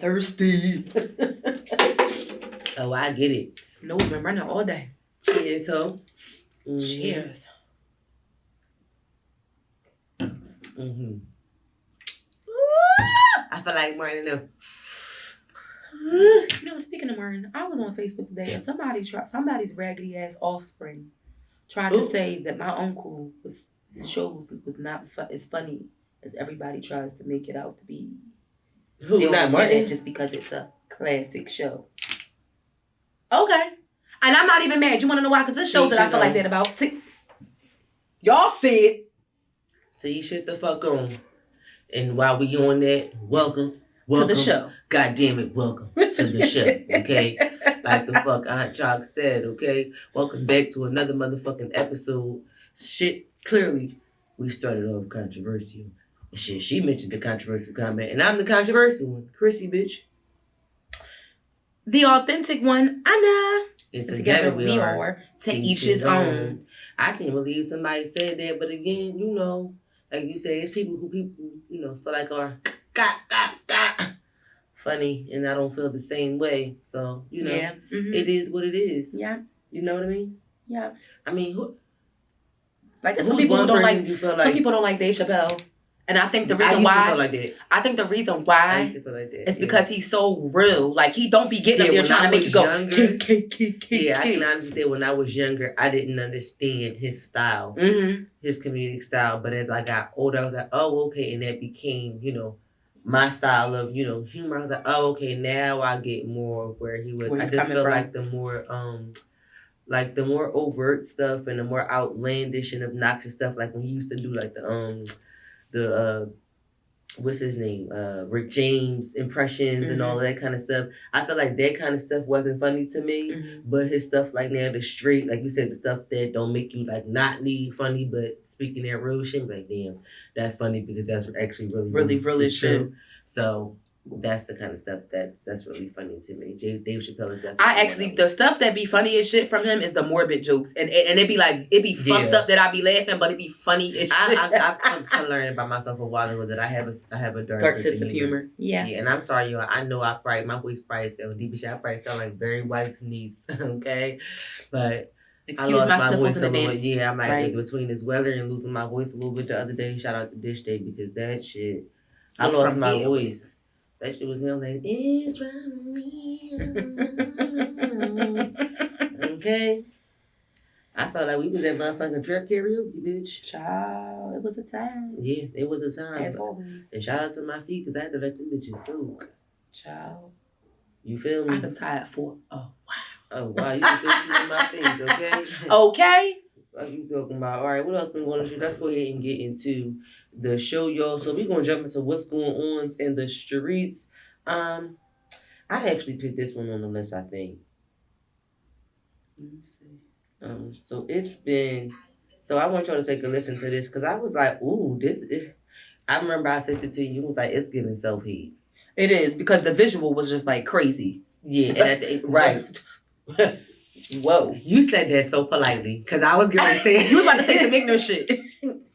thirsty. Oh, I get it. Nose been running all day. Cheers, ho. Cheers. Mm-hmm. I feel like Martin enough. You know, speaking of Martin, I was on Facebook today and somebody's raggedy ass offspring tried to say that my uncle was not as funny as everybody tries to make it out to be. Who? They Not say Martin? that just because it's a classic show. Okay. And I'm not even mad. You want to know why? Because this shows that I feel like that about. Y'all see it. So you shut the fuck on. And while we on that, welcome to the show. God damn it, welcome to the show, okay? Like the fuck Aunt Chalk said, okay? Welcome back to another motherfucking episode. Shit, clearly, we started off controversial. Shit, she mentioned the controversial comment, and I'm the controversial one. CHRISSIE, bitch. The authentic one, Anna. And together we are to each his own. I can't believe somebody said that, but again, you know, like you said, it's people you know, feel like are funny, and I don't feel the same way. So, you know, It is what it is. Yeah. You know what I mean? Yeah. I mean, like some people who don't like, some people don't like Dave Chappelle. And I think the reason why I think the reason why is because he's so real. Like he don't be getting up there trying to make you go. Yeah, I can honestly say when I was younger, I didn't understand his style, his comedic style. But as I got older, I was like, oh, okay, and that became, you know, my style of, you know, humor. I was like, oh, okay, now I get more of where he was. I just feel like the more overt stuff and the more outlandish and obnoxious stuff, like when he used to do like the what's his name? Rick James impressions and all of that kind of stuff. I feel like that kind of stuff wasn't funny to me. But his stuff like now, the straight, like you said, the stuff that don't make you like not need funny, but speaking that real shit, like, damn, that's funny because that's actually really true. So that's the kind of stuff that's really funny to me. Dave Chappelle is definitely. The stuff that be funny as shit from him is the morbid jokes, and it be fucked up that I be laughing, but it be funny as shit. I've come to learn about myself a while ago that I have a dark sense of humor. Yeah, and I'm sorry, y'all. I know my voice probably sound deep shit. I probably sound like Barry White's niece, okay, but. Excuse my sniffles in advance. Yeah, I might be between this weather and losing my voice a little bit the other day. Shout out to Dish Day because that shit, I lost my voice. That shit was him like, it's from me. Okay. I felt like we was at motherfucking trap karaoke, bitch. Child, it was a time. Yeah, it was a time. As always. And shout out to my feet because I had to let them bitches soak. Child. You feel me? I've been tired for Oh, wow. You can still see my face, okay? Okay. What you talking about? All right, what else been going on? Let's go ahead and get into the show, y'all. So we're going to jump into what's going on in the streets. I actually picked this one on the list, I think. Let me see. So it's been... So I want y'all to take a listen to this because I was like, ooh, I remember I sent it to you. It was like, it's giving self-hate. It is because the visual was just like crazy. Yeah, right. Whoa, you said that so politely because I was going to say you was about to say some ignorant shit.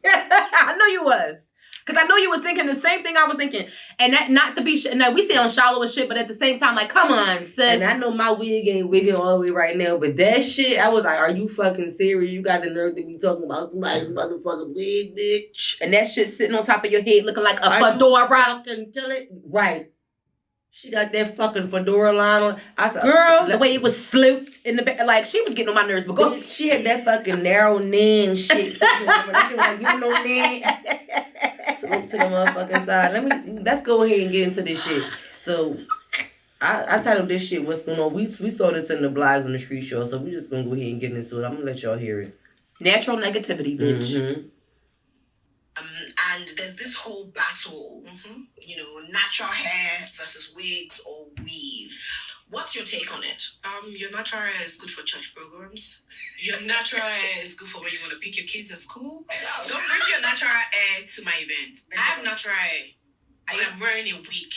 I know you was, because I know you was thinking the same thing I was thinking, and that not to be shit. Now we say on shallow and shit, but at the same time, like, come on, sis. And I know my wig ain't wigging all the way right now, but that shit, I was like, are you fucking serious? You got the nerve to be talking about somebody's motherfucking wig, bitch, and that shit sitting on top of your head looking like a fedora. Fucking kill it, right? She got that fucking fedora line on. I said, girl, the way it was slooped in the back, like she was getting on my nerves. But go, she had that fucking narrow nan shit. That shit was like, you know nan. Slope to the motherfucking side. Let's go ahead and get into this shit. So I titled this shit "What's Going On." We saw this in the blogs on the street show, so we just gonna go ahead and get into it. I'm gonna let y'all hear it. Natural negativity, bitch. And there's this whole battle, you know, natural hair versus wigs or weaves. What's your take on it? Your natural hair is good for church programs. Your natural hair is good for when you want to pick your kids at school. Don't bring your natural hair to my event. I have natural hair. I'm wearing a wig.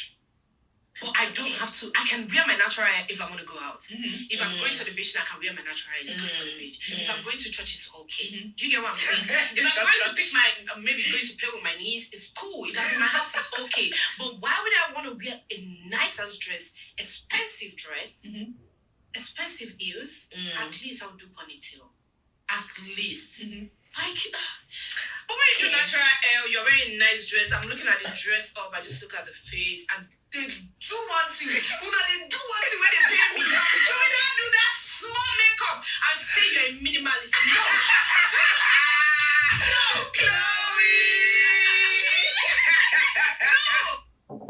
But I don't have to. I can wear my natural hair if I want to go out. If I'm going to the beach, I can wear my natural hair. It's good for the beach. If I'm going to church, it's okay. Do you get what I'm saying? If I'm going to pick maybe going to play with my niece, it's cool. If I'm in my house, it's okay. But why would I want to wear a nice ass dress, expensive dress, expensive heels? At least I'll do ponytail. At least. Like, but when you do natural hair, you're wearing a nice dress. I'm looking at the dress up. I just look at the face and they do one thing. They do one thing when they pay me. So we don't do that small makeup and say you're a minimalist. No. No, Chloe. No.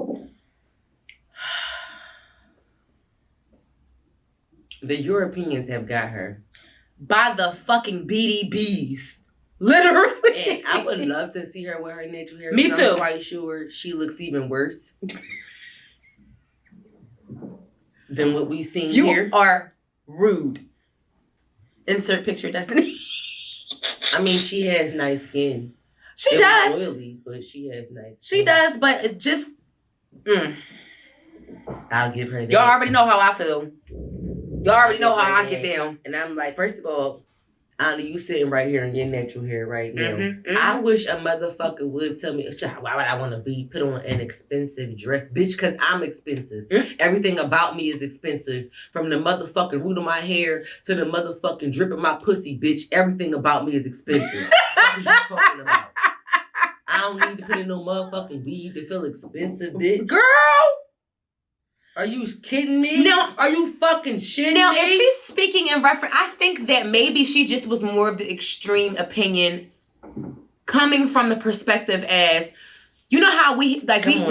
The Europeans have got her. By the fucking BDBs. Literally. And I would love to see her wear her natural hair. Me too. I'm quite sure she looks even worse than what we've seen here. You are rude. Insert picture, Destiny. I mean, she has nice skin. She It does. was oily, but she has nice She skin. does, but it just... I'll give her that. Y'all already know how I feel. Y'all already know how I get down. And I'm like, first of all, Anna, you sitting right here in your natural hair right now. I wish a motherfucker would tell me, why would I want to put on an expensive dress? Bitch, because I'm expensive. Everything about me is expensive. From the motherfucking root of my hair to the motherfucking drip of my pussy, bitch. Everything about me is expensive. What is you talking about? I don't need to put in no motherfucking weed to feel expensive, bitch. Girl! Are you kidding me? No. Are you fucking shitting Now, me? if she's speaking in reference, I think that maybe she just was more of the extreme opinion coming from the perspective as, you know how we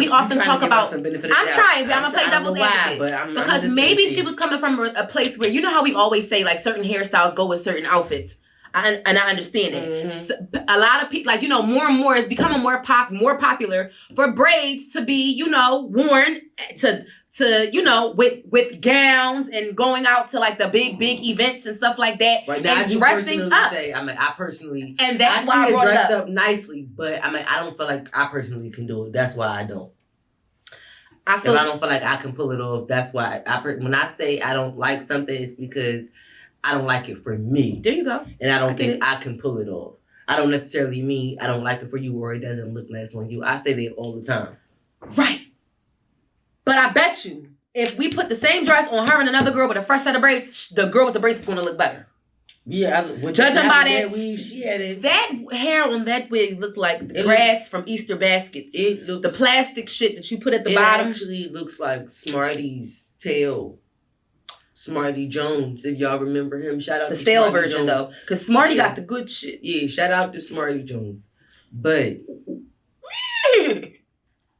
often talk about, I'm trying, but I'm going to play devil's advocate. Because maybe she was coming from a place where, you know how we always say, like, certain hairstyles go with certain outfits. I understand it. So, a lot of people, like, you know, more and more, it's becoming more popular for braids to be, worn to with gowns and going out to like the big events and stuff like that, right now, and dressing up. I personally, and that's why I brought it dressed up up nicely, but I don't feel like I personally can do it. That's why I don't. If I don't feel like I can pull it off, that's why when I say I don't like something, it's because I don't like it for me. There you go. And I don't think I can pull it off. I don't necessarily mean I don't like it for you or it doesn't look nice on you. I say that all the time. Right. But I bet you, if we put the same dress on her and another girl with a fresh set of braids, the girl with the braids is going to look better. Yeah. Judging by that weave, she had it. That hair on that wig looked like grass from Easter baskets. The plastic shit that you put at the bottom. It actually looks like Smarty's tail. Smarty Jones, if y'all remember him. Shout out the to stale Smarty version, Jones. though. Because Smarty got the good shit. Yeah, shout out to Smarty Jones. But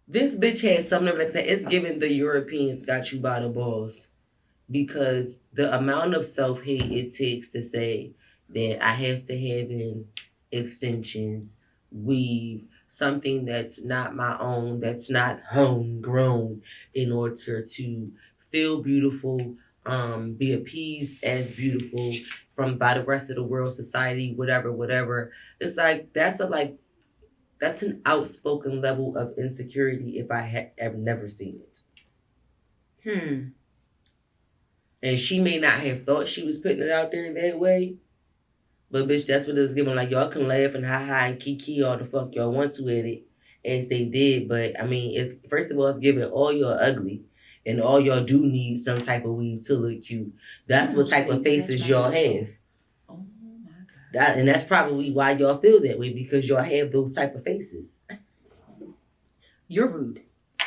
this bitch has something like that. It's giving the Europeans got you by the balls. Because the amount of self-hate it takes to say that I have to have in extensions, weave, something that's not my own, that's not homegrown, in order to feel beautiful, be appeased as beautiful by the rest of the world, society, whatever. It's like that's an outspoken level of insecurity if I have never seen it. And she may not have thought she was putting it out there that way, but bitch, that's what it was giving. Like, y'all can laugh and ha and kiki all the fuck y'all want to at it, as they did. But I mean, first of all, it's giving all y'all ugly. And all y'all do need some type of weave to look cute. That's what type of faces y'all have. Oh my God. And that's probably why y'all feel that way, because y'all have those type of faces. You're rude.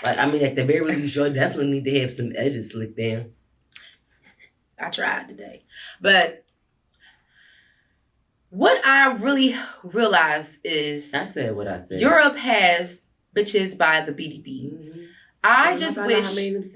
Like, I mean, at the very least, y'all definitely need to have some edges slicked down. I tried today. But what I really realized is... I said what I said. Europe has bitches by the BDBs. I just wish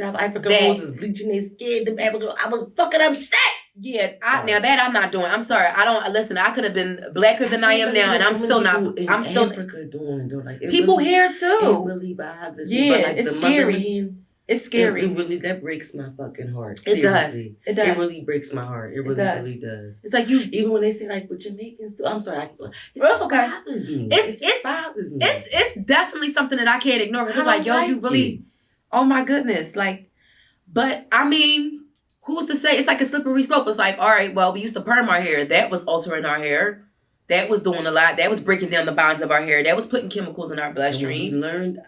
African hoes is bleaching their skin. Them African, I was fucking upset. Yeah, now that I'm not doing. I'm sorry. I don't listen. I could have been blacker than I am now, and I'm still not. I'm still. Africa doing though, like people really, here too. It really bothers me. Yeah, But like it's the scary. It's scary. It really that breaks my fucking heart. It does. Seriously. It does. It really breaks my heart. It really does. It's like you. Even when they say like with Jamaicans too. I'm sorry. It's okay. Bothers me. It bothers me. It's definitely something that I can't ignore because it's like, yo, you really. Oh my goodness. Like, but I mean, who's to say? It's like a slippery slope. It's like, all right, well, we used to perm our hair. That was altering our hair. That was doing a lot. That was breaking down the bonds of our hair. That was putting chemicals in our bloodstream. We learned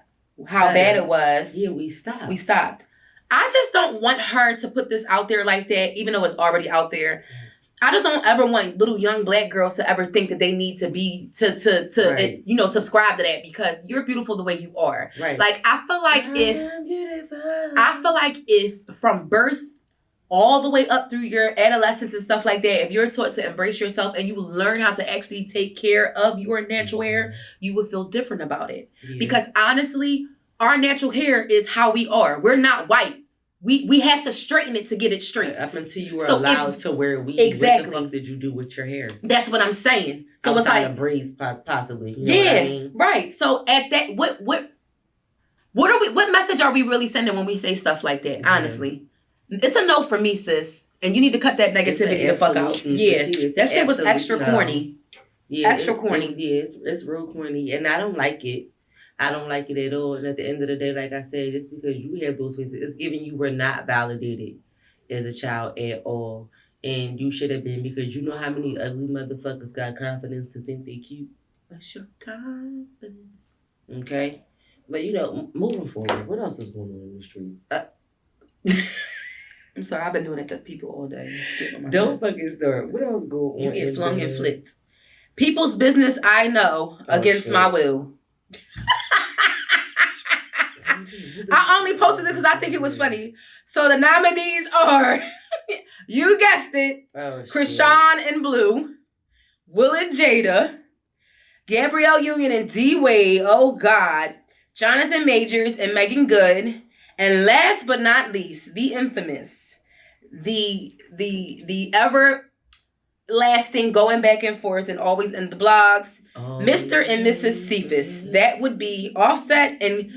how bad it was. Yeah, we stopped. We stopped. I just don't want her to put this out there like that, even though it's already out there. I just don't ever want little young black girls to ever think that they need to be Right. you know, subscribe to that, because you're beautiful the way you are. Right. Like I feel like if from birth all the way up through your adolescence and stuff like that, if you're taught to embrace yourself and you learn how to actually take care of your natural hair, you would feel different about it. Yeah. Because honestly, our natural hair is how we are. We're not white. We have to straighten it to get it straight. Up until you were allowed to wear weave. Exactly. What the fuck did you do with your hair? That's what I'm saying. So outside it's like of braids, possibly. You know yeah, what I mean? Right. So at that, what message are we really sending when we say stuff like that? Honestly, it's a no for me, sis. And you need to cut that negativity the fuck out. Yeah, that shit was extra corny. Yeah, extra corny. It's real corny, and I don't like it. I don't like it at all. And at the end of the day, like I said, just because you have those faces, it's giving you were not validated as a child at all. And you should have been, because you know how many ugly motherfuckers got confidence to think they cute. What's your confidence? Okay? But, you know, moving forward, what else is going on in the streets? I'm sorry, I've been doing it to people all day. Don't fucking start. What else going on? You get flung and flicked. People's business I know against my will. I only posted it because I think it was funny. So the nominees are, you guessed it, Krishan and Blue, Will and Jada, Gabrielle Union and D Wade, oh God, Jonathan Majors and Megan Good, and last but not least, the infamous, the ever lasting, going back and forth and always in the blogs, Mr. and Mrs. Cephas. That would be Offset and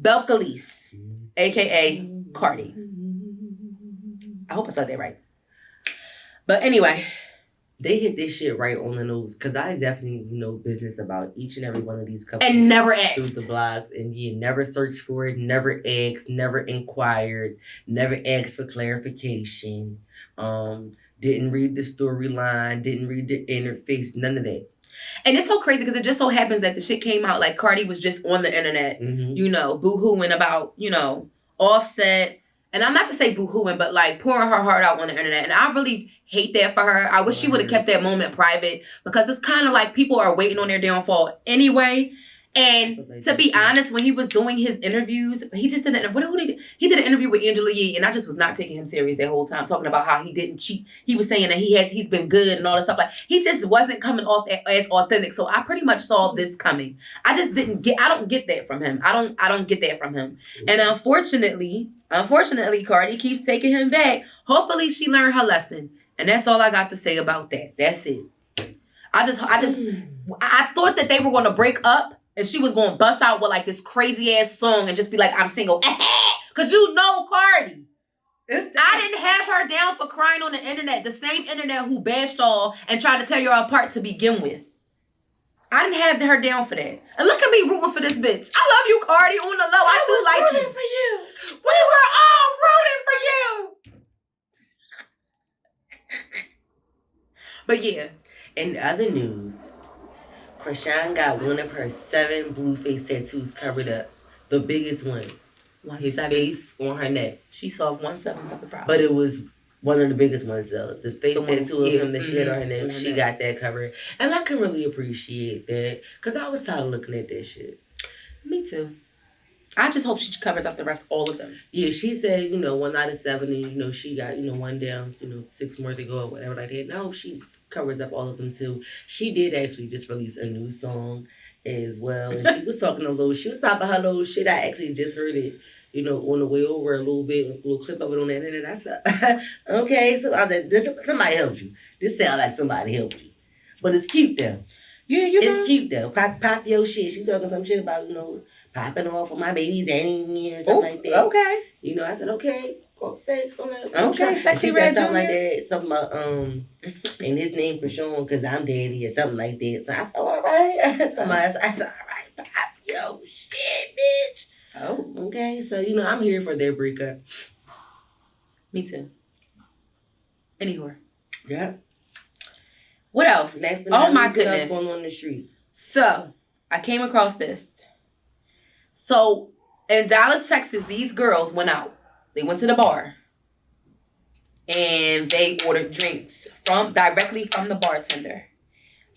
Belcalis, aka Cardi. I hope I said that right. But anyway, they hit this shit right on the nose, because I definitely know business about each and every one of these couples. And never asked. Through the blogs, and you never searched for it, never asked, never inquired, never asked for clarification. Didn't read the storyline, didn't read the interface, none of that. And it's so crazy because it just so happens that the shit came out like Cardi was just on the internet, you know, boo-hooing about, you know, Offset. And I'm not to say boo-hooing, but like pouring her heart out on the internet. And I really hate that for her. I wish she would have kept that moment private, because it's kind of like people are waiting on their downfall anyway. And to be honest, when he was doing his interviews, he just did he did an interview with Angela Yee, and I just was not taking him serious that whole time, talking about how he didn't cheat. He was saying that he's been good and all this stuff. Like, he just wasn't coming off as authentic. So I pretty much saw this coming. I don't get that from him. I don't get that from him. And unfortunately, Cardi keeps taking him back. Hopefully she learned her lesson. And that's all I got to say about that. That's it. I thought that they were going to break up, and she was going to bust out with like this crazy ass song and just be like, I'm single. Because you know Cardi. I didn't have her down for crying on the internet. The same internet who bashed y'all and tried to tear y'all apart to begin with. I didn't have her down for that. And look at me rooting for this bitch. I love you, Cardi, on the low. I do like you. For you. We were all rooting for you. But yeah. In other news, Krishan got one of her 7 blue face tattoos covered up. The biggest one. His face on her neck. She solved 1/7 of the problem. But it was one of the biggest ones, though. The face tattoo of him that she had on her neck, she got that covered. And I can really appreciate that, because I was tired of looking at that shit. Me too. I just hope she covers up the rest, all of them. Yeah, she said, 1 out of 7, and, she got, 1 down, 6 more to go or whatever like that. And I hope she covers up all of them, too. She did actually just release a new song as well. And she was talking a little, she was popping her little shit. I actually just heard it, on the way over a little bit, a little clip of it on the internet. I said, okay, so somebody helped you. This sounds like somebody helped you. But it's cute, though. Yeah, it's cute, though. Pop your shit. She's talking some shit about, popping off of my baby's Annie or something like that. Okay. I said, okay. Okay, Sexy Red something like that. Something about, and his name for Sean, because I'm daddy or something like that. So I said, all right. I said, all right, pop your shit, bitch. Oh, Okay, so I'm here for their breakup. me too. Anywhere. Yeah. What else? Last but Oh not my least, what else goodness. going on in the streets? So, I came across this. So, in Dallas, Texas, these girls went out. They went to the bar. And they ordered drinks directly from the bartender.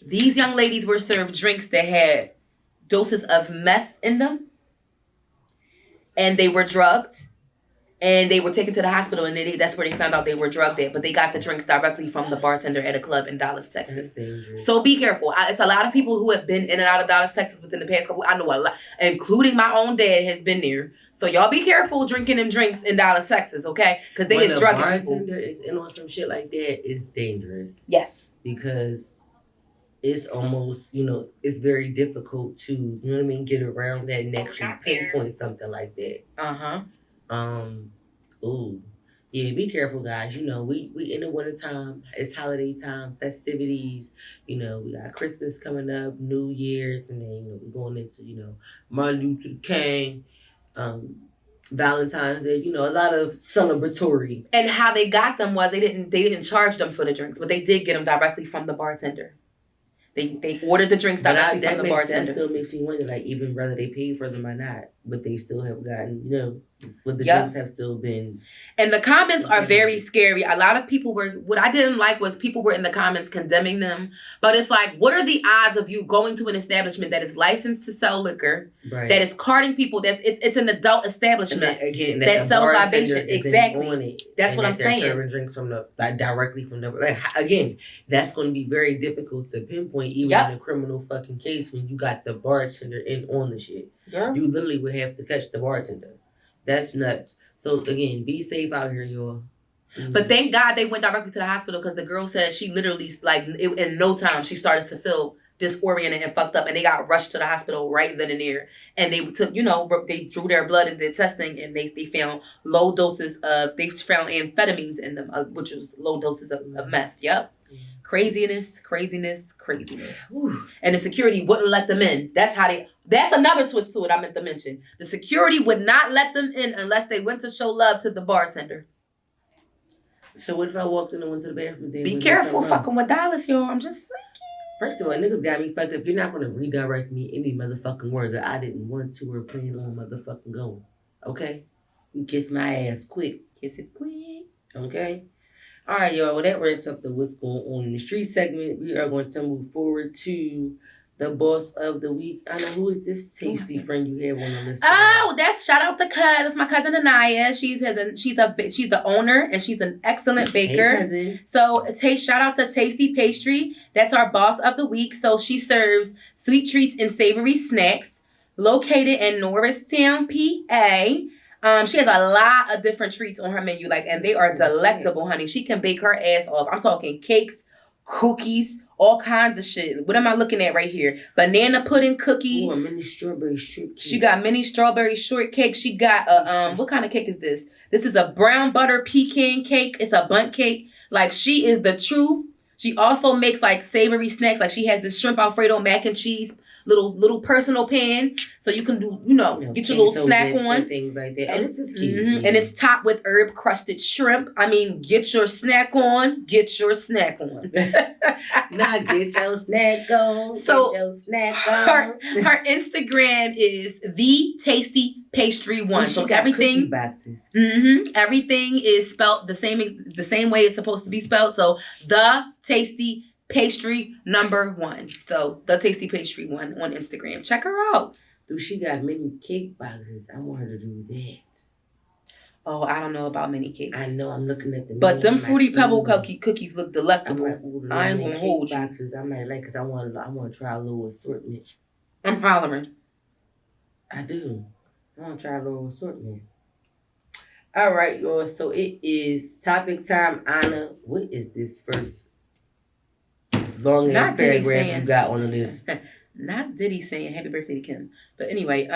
These young ladies were served drinks that had doses of meth in them. And they were drugged. And they were taken to the hospital, and that's where they found out they were drugged at. But they got the drinks directly from the bartender at a club in Dallas, Texas. So be careful. It's a lot of people who have been in and out of Dallas, Texas within the past couple. I know a lot, including my own dad has been there. So y'all be careful drinking them drinks in Dallas, Texas, okay? Because they is drugging people. When the bartender is in on some shit like that, it's dangerous. Yes. Because it's almost, it's very difficult to, get around that and actually pinpoint something like that. Uh-huh. Ooh. Yeah, be careful, guys. We in the wintertime, it's holiday time, festivities, we got Christmas coming up, New Year's, and then, we're going into, Martin Luther King, Valentine's Day, a lot of celebratory. And how they got them was they didn't charge them for the drinks, but they did get them directly from the bartender. They ordered the drinks directly from the bartender. That still makes me wonder, like, even whether they paid for them or not, but they still have gotten, but the drinks have still been. And the comments are very scary. A lot of people what I didn't like was people were in the comments condemning them. But it's like, what are the odds of you going to an establishment that is licensed to sell liquor, right, that is carding people, it's an adult establishment that sells libation? Exactly. That's what I'm saying. Serving drinks from directly from the again, that's going to be very difficult to pinpoint even in a criminal fucking case when you got the bartender in on the shit. Yeah. You literally would have to catch the bartender. That's nuts. So again, be safe out here, y'all. But thank God they went directly to the hospital, because the girl said she literally, in no time, she started to feel disoriented and fucked up, and they got rushed to the hospital right then and there. And they took, they drew their blood and did testing, and they found low doses they found amphetamines in them, which was low doses of meth. Yep. Craziness. Ooh. And the security wouldn't let them in. That's another twist to it I meant to mention. The security would not let them in unless they went to show love to the bartender. So what if I walked in and went to the bathroom? Be careful fucking with Dallas, y'all. I'm just saying. First of all, niggas got me fucked up. You're not going to redirect me any motherfucking word that I didn't want to or plan on motherfucking going. Okay? You kiss my ass quick. Kiss it quick. Okay? All right, y'all. Well, that wraps up the What's Going On in the Street segment. We are going to move forward to the boss of the week. I know, who is this tasty friend you have on the list? Oh, that's shout out the cousin. That's my cousin Anaya. She's the owner, and she's an excellent baker. Hey, so shout out to Tasty Pastry. That's our boss of the week. So she serves sweet treats and savory snacks, located in Norristown, PA. She has a lot of different treats on her menu, and they are delectable, honey. She can bake her ass off. I'm talking cakes, cookies, all kinds of shit. What am I looking at right here? Banana pudding cookie. Oh, a mini strawberry shortcake. She got mini strawberry shortcake. She got a what kind of cake is this? This is a brown butter pecan cake. It's a bundt cake. She is the truth. She also makes savory snacks. She has this shrimp Alfredo mac and cheese little personal pan, so you can do get your little snack on, things like that. Oh, this is cute. Mm-hmm. And it's topped with herb crusted shrimp. I mean, get your snack on. Get your snack on. Now get your snack on. So get your snack on. Her Instagram is the Tasty Pastry One. So everything boxes. Mm-hmm, everything is spelled the same way it's supposed to be spelled. So the Tasty Pastry #1. So the Tasty Pastry One on Instagram. Check her out. Dude, she got many cake boxes. I want her to do that. Oh, I don't know about mini cakes. I know. I'm looking at them. But them Fruity Pebble cookies look delectable. I ain't gonna hold you. Boxes. I might because I want to try a little assortment. I'm hollering. I do. I want to try a little assortment. All right, y'all. So it is topic time. Anna, what is this first long ass paragraph you got on the list? Not Diddy saying happy birthday to Kim. But anyway,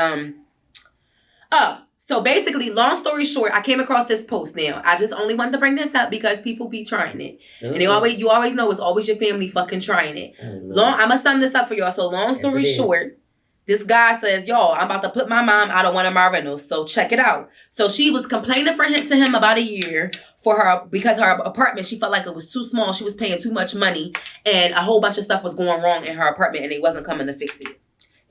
so basically, long story short, I came across this post now. I just only wanted to bring this up because people be trying it. Okay. And you always know it's always your family fucking trying it. I'm going to sum this up for y'all. So long story short, This guy says, yo, I'm about to put my mom out of one of my rentals. So check it out. So she was complaining to him about a year because her apartment, she felt like it was too small. She was paying too much money and a whole bunch of stuff was going wrong in her apartment and they wasn't coming to fix it.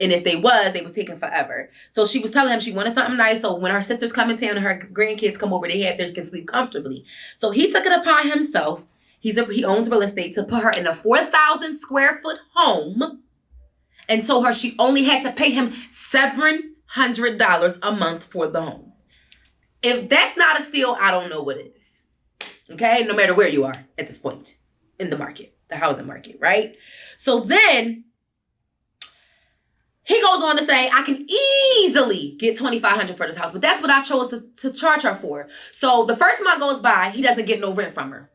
And if they was taking forever. So she was telling him she wanted something nice. So when her sisters come in town and her grandkids come over, they can sleep comfortably. So he took it upon himself. He owns real estate to put her in a 4,000 square foot home and told her she only had to pay him $700 a month for the home. If that's not a steal, I don't know what is. Okay? No matter where you are at this point in the market, the housing market, right? So then he goes on to say, I can easily get $2,500 for this house, but that's what I chose to charge her for. So the first month goes by, he doesn't get no rent from her.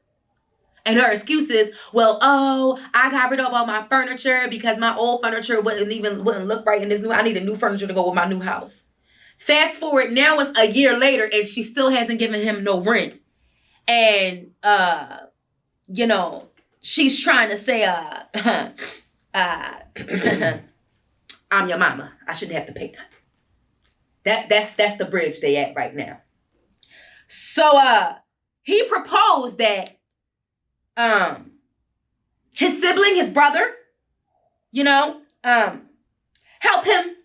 And her excuse is, well, I got rid of all my furniture because my old furniture wouldn't look right in this new. I need a new furniture to go with my new house. Fast forward, now it's a year later and she still hasn't given him no rent. And she's trying to say, I'm your mama. I shouldn't have to pay that. That's the bridge they at right now. So he proposed that his sibling, his brother, help him,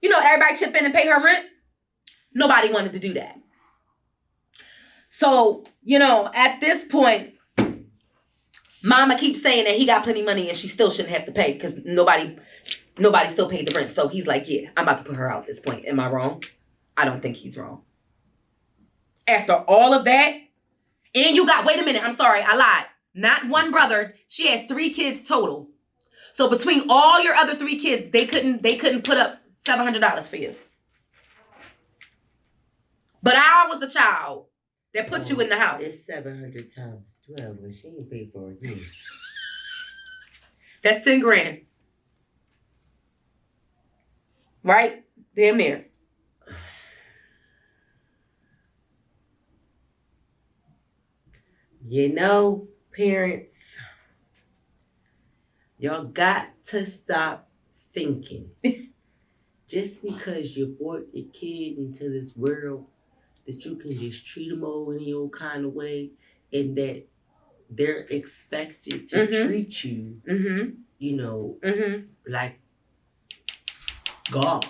everybody chip in and pay her rent. Nobody wanted to do that. So, at this point, Mama keeps saying that he got plenty of money and she still shouldn't have to pay because nobody still paid the rent. So he's like, yeah, I'm about to put her out at this point. Am I wrong? I don't think he's wrong. After all of that, and wait a minute, I'm sorry, I lied. Not one brother. She has 3 kids total. So between all your other 3 kids, they couldn't put up $700 for you. But I was the child that put you in the house. It's 700 times 12, but she ain't paid for it. That's 10 grand. Right? Damn near. Parents, y'all got to stop thinking. Just because you brought your kid into this world that you can just treat them all any old kind of way and that they're expected to treat you, like God.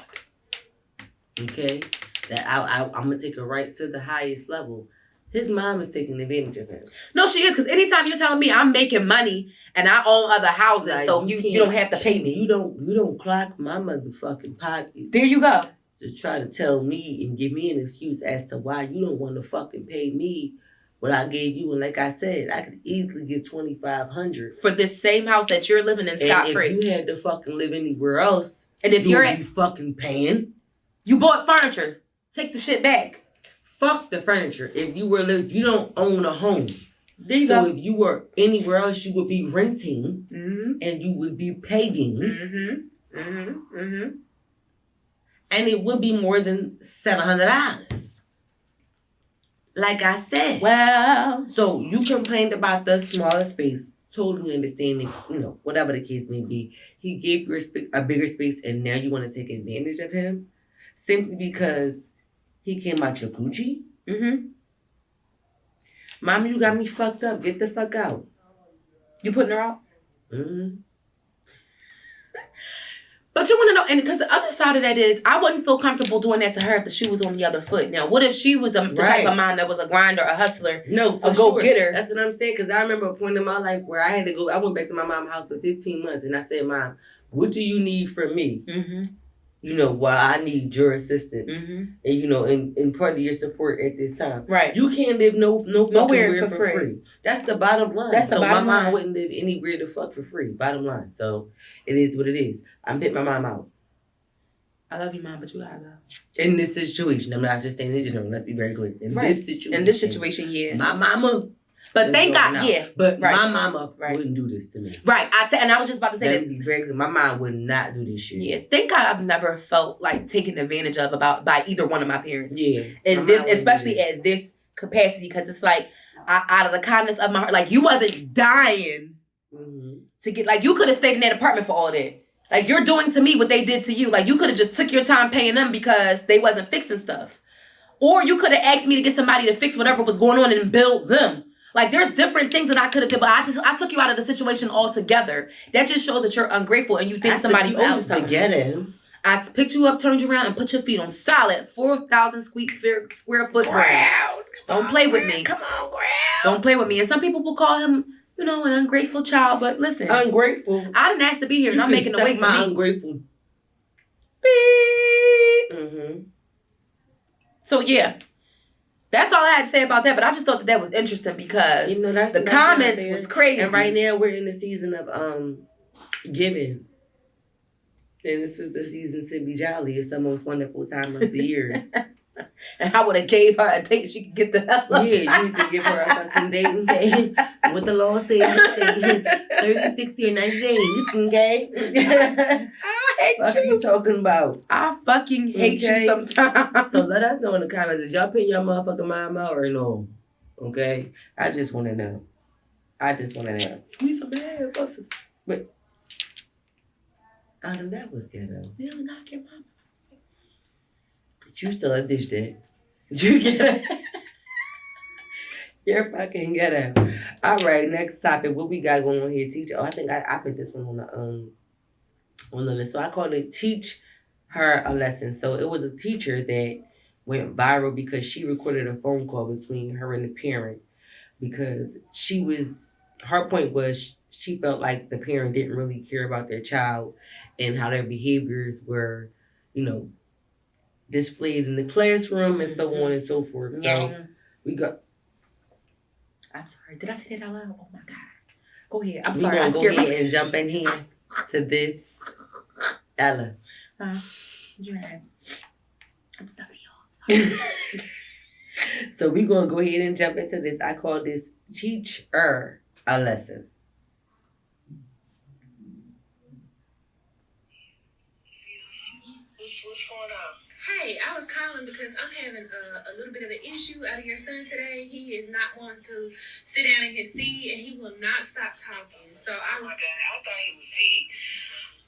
Okay? That I'm going to take it right to the highest level. His mom is taking advantage of him. No, she is, because anytime you're telling me I'm making money and I own other houses, like, so you don't have to pay me. You don't clock my motherfucking pocket. There you go. To try to tell me and give me an excuse as to why you don't want to fucking pay me what I gave you. And like I said, I could easily get $2,500 for this same house that you're living in scot-free. If you had to fucking live anywhere else, and if you're fucking paying, you bought furniture. Take the shit back. Fuck the furniture. If you were you don't own a home. There you go. So if you were anywhere else, you would be renting and you would be paying. And it would be more than $700. Like I said. Well. So you complained about the smaller space. Totally understanding, whatever the case may be. He gave you a bigger space and now you want to take advantage of him. Simply because he came out your Gucci? Mama, you got me fucked up. Get the fuck out. You putting her out? But you want to know, and because the other side of that is, I wouldn't feel comfortable doing that to her if the shoe was on the other foot. Now, what if she was the type of mom that was a grinder, a hustler, a go-getter? That's what I'm saying, because I remember a point in my life where I had to go, I went back to my mom's house for 15 months, and I said, Mom, what do you need from me? While I need your assistance. And, and part of your support at this time. Right. You can't live nowhere for free. That's the bottom line. My mom wouldn't live anywhere to fuck for free. Bottom line. So it is what it is. I'm putting my mom out. I love you, Mom, but you gotta go. In this situation, I'm not just saying in general. Let's be very clear. In this situation, yeah. My mama. But thank God, yeah. But my mama wouldn't do this to me. Right. And I was just about to say that. Be very clear. My mom would not do this shit. Yeah. Thank God I've never felt like taken advantage of by either one of my parents. Yeah. And this, especially at this capacity, because it's like out of the kindness of my heart, like you wasn't dying to get, like you could have stayed in that apartment for all that. Like, you're doing to me what they did to you. Like, you could have just took your time paying them because they wasn't fixing stuff. Or you could have asked me to get somebody to fix whatever was going on and build them. Like, there's different things that I could have did, but I took you out of the situation altogether. That just shows that you're ungrateful and you think somebody owes you something. To get him. I picked you up, turned you around, and put your feet on solid 4,000 square foot ground. Don't play with me. Come on, ground. Don't play with me. And some people will call him, you know, an ungrateful child. But listen, ungrateful. I didn't ask to be here, and I'm making the way for me. Ungrateful. Beep. Mm-hmm. So yeah, that's all I had to say about that. But I just thought that was interesting because that's the comments was crazy. And right now we're in the season of giving. And this is the season to be jolly. It's the most wonderful time of the year. And I would have gave her a date she could get the hell up. Yeah, you need to give her a fucking date, okay? What the law says, 30, 60, or 90 days, okay? I hate what are you talking about? I fucking hate you sometimes. So let us know in the comments, is y'all putting your motherfucking mom out or no? Okay? I just want to know. We some bad bosses. But that was ghetto. You don't knock your mom. But you still a dish that. You get it? You're fucking ghetto. All right, next topic. What we got going on here? Teacher. Oh, I think I put this one on the list. So I called it Teach Her a Lesson. So it was a teacher that went viral because she recorded a phone call between her and the parent because her point was she felt like the parent didn't really care about their child and how their behaviors were, displayed in the classroom and so on and so forth. Yeah. So we got. I'm sorry. Did I say that out loud? Oh my God. Go ahead. I'm We sorry. I gonna scared go ahead myself. and jump in here to this. Ella. I'm stuffy, y'all. Sorry. So we're going to go ahead and jump into this. I call this Teach Her a Lesson. What's going on? Hey, I was calling because I'm having a little bit of an issue out of your son today. He is not wanting to sit down in his seat, and he will not stop talking. So I was. Oh my God, I thought he was sick.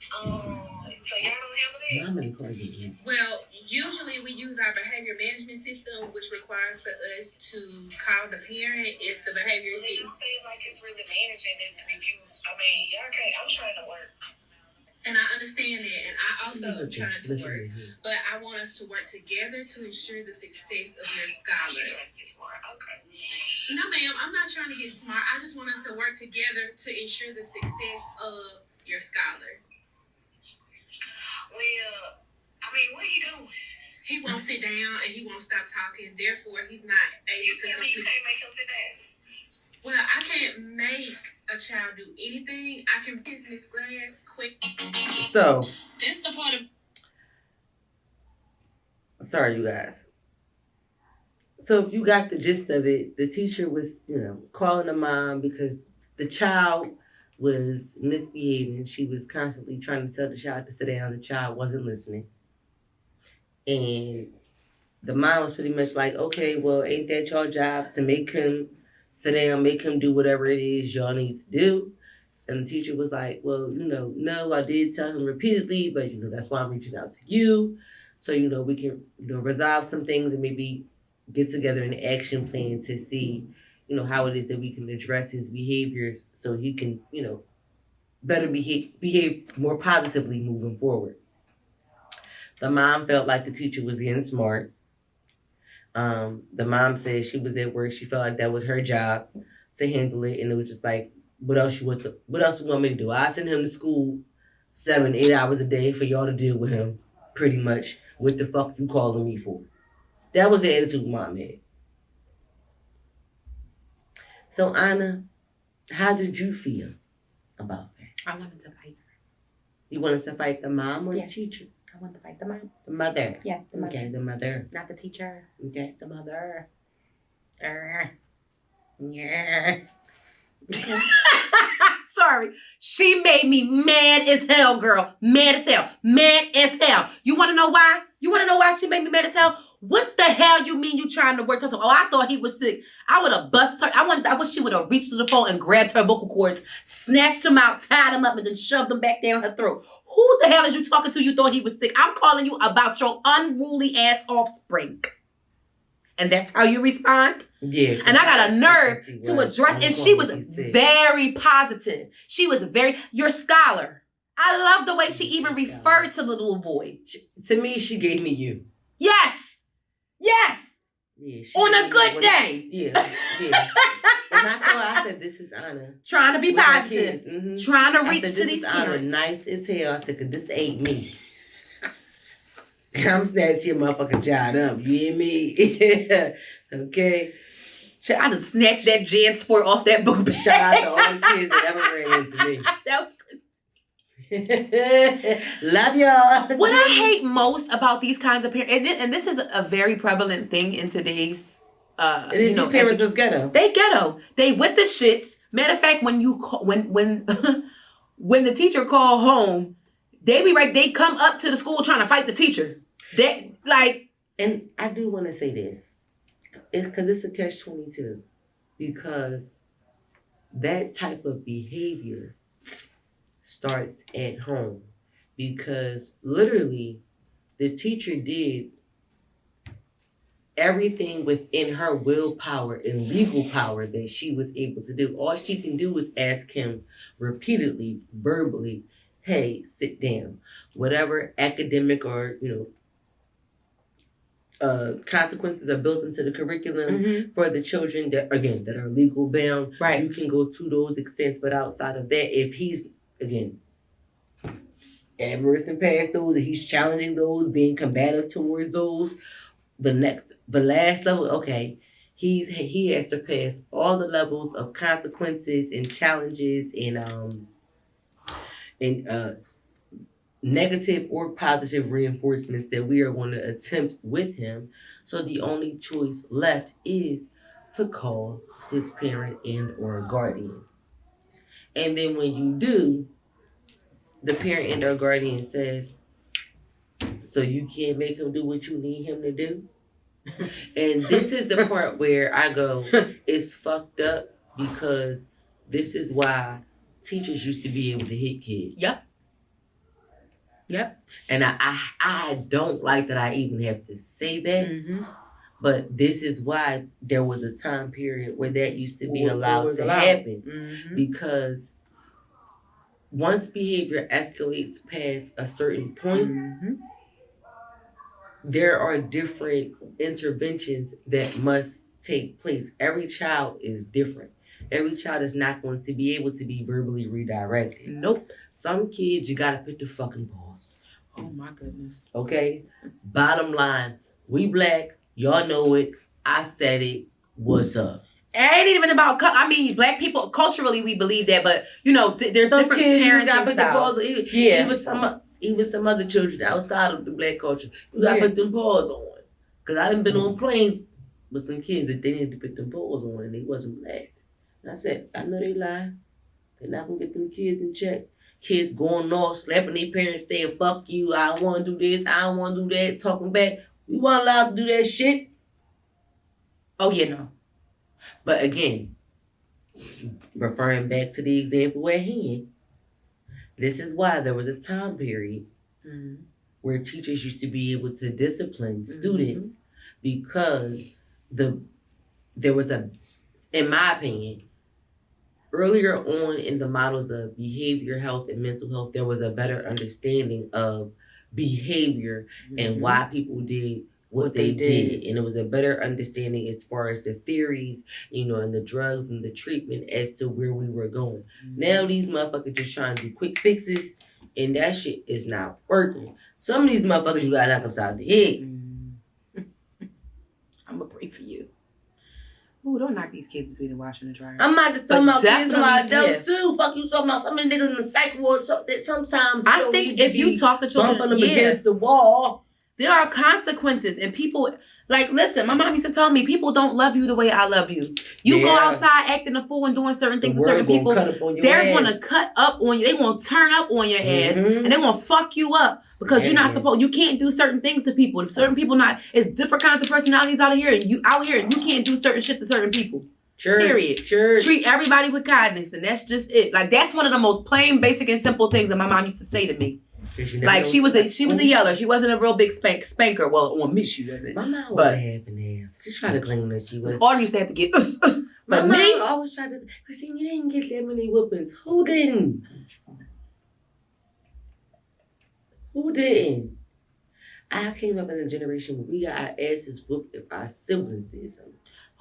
So y'all don't handle that? Well, usually we use our behavior management system, which requires for us to call the parent if the behavior is It getting. don't seem like it's really managing it to you. I mean, y'all can't. I'm trying to work. And I understand that, and I also am trying to work. But I want us to work together to ensure the success of your scholar. Okay. No, ma'am, I'm not trying to get smart. I just want us to work together to ensure the success of your scholar. Well, I mean, what are you doing? He won't sit down and he won't stop talking. Therefore, he's not able You to tell me you complete. can't make him sit down. Well, I can't make a child do anything. I can Miss Glad quick. So, That's the part of. sorry, you guys. So if you got the gist of it, the teacher was, calling the mom because the child was misbehaving. She was constantly trying to tell the child to sit down. The child wasn't listening. And the mom was pretty much like, okay, well, ain't that your job to make him sit down, make him do whatever it is y'all need to do? And the teacher was like, well, no, I did tell him repeatedly, but, that's why I'm reaching out to you. So, we can, resolve some things and maybe get together an action plan to see, how it is that we can address his behaviors so he can, better behave more positively moving forward. The mom felt like the teacher was getting smart. The mom said she was at work. She felt like that was her job to handle it. And it was just like, what else you want me to do? I send him to school 7-8 hours a day for y'all to deal with him, pretty much. What the fuck you calling me for? That was the attitude mom had. So, Anna, how did you feel about that? I wanted to fight her. You wanted to fight the mom or Yes. the teacher? I wanted to fight the mom. The mother. Yes, the mother. Okay, the mother. Not the teacher. Okay. The mother. Yeah. Sorry. She made me mad as hell, girl. Mad as hell. Mad as hell. You want to know why? You want to know why she made me mad as hell? What the hell you mean you trying to work? Oh, I thought he was sick. I would have busted her. I wish she would have reached to the phone and grabbed her vocal cords, snatched them out, tied them up, and then shoved them back down her throat. Who the hell is you talking to? You thought he was sick. I'm calling you about your unruly ass offspring. And that's how you respond? Yeah. And I got a nerve to address, and she was very positive. She was your scholar. I love the way she even referred to the little boy. To me, she gave me you. Yes. Yes. Yeah, on a good day. Yeah. When I saw her, I said, this is Anna. Trying to be positive. Mm-hmm. Trying to reach said, to these Anna, parents. nice as hell. I said, because this ain't me. I'm snatching your motherfucking child up. You hear me? Okay. I just snatched that Jan Sport off that book bag. Shout out to all the kids that ever ran into me. That was Chris. Love y'all. What I hate most about these kinds of parents, and this is a very prevalent thing in today's, parents is ghetto. They ghetto. They with the shits. Matter of fact, when you call, when when the teacher call home, they come up to the school trying to fight the teacher. And I do want to say this. It's because it's a catch-22. Because that type of behavior starts at home. Because literally, the teacher did everything within her willpower and legal power that she was able to do. All she can do is ask him repeatedly, verbally, hey, sit down. Whatever academic or, consequences are built into the curriculum for the children that are legal bound. Right. You can go to those extents, but outside of that, if he's adverse past those, and he's challenging those, being combative towards those, the last level, okay, he has surpassed all the levels of consequences and challenges and negative or positive reinforcements that we are going to attempt with him. So the only choice left is to call his parent and or guardian. And then when you do, the parent and or guardian says, so you can't make him do what you need him to do? And this is the part where I go, it's fucked up, because this is why teachers used to be able to hit kids. Yep. And I don't like that I even have to say that, but this is why there was a time period where that used to be allowed to happen, because once behavior escalates past a certain point, there are different interventions that must take place. Every child is different. Every child is not going to be able to be verbally redirected. Nope. Some kids, you gotta put the fucking pause. Oh my goodness. Okay? Bottom line, we black, y'all know it. I said it. What's up? It ain't even about, black people, culturally we believe that, but, there's Some different kids, you parenting gotta put the styles. pause. Even some other children outside of the black culture, you gotta put them paws on. Because I done been on planes with some kids that they needed to put them paws on and they wasn't black. And I said, I know they lie. They're not gonna get them kids in check. Kids going off, slapping their parents, saying, fuck you, I don't wanna do this, I don't wanna do that, talking back. We weren't allowed to do that shit. Oh, yeah, no. But again, referring back to the example at hand, this is why there was a time period where teachers used to be able to discipline students, because there was in my opinion, earlier on in the models of behavior health and mental health, there was a better understanding of behavior and why people did what they did. And it was a better understanding as far as the theories, and the drugs and the treatment as to where we were going. Now these motherfuckers just trying to do quick fixes, and that shit is not working. Some of these motherfuckers, you gotta knock upside the head. I'm gonna pray for you. Ooh, don't knock these kids between the washer and the dryer. I'm not just talking about kids, definitely, adults too. Fuck you talking about some of the niggas in the psych ward that sometimes I think if you talk to children, bumping them against the wall. There are consequences, and people, listen, my mom used to tell me, people don't love you the way I love you. You go outside acting a fool and doing certain things to certain people, they're going to cut up on you. They're going to turn up on your ass, and they're going to fuck you up, because you're not supposed, you can't do certain things to people. Certain people it's different kinds of personalities out here, and you can't do certain shit to certain people. Period. Treat everybody with kindness, and that's just it. That's one of the most plain, basic, and simple things that my mom used to say to me. Like she was a yeller. She wasn't a real big spanker. Well, on me she wasn't. My mom was But- a half and half. She tried to claim that she was. All used to have to get My But mom me, always tried to. Cause see, you didn't get that many whoopings. Who didn't? Who didn't? I came up in a generation where we got our asses whooped if our siblings did something.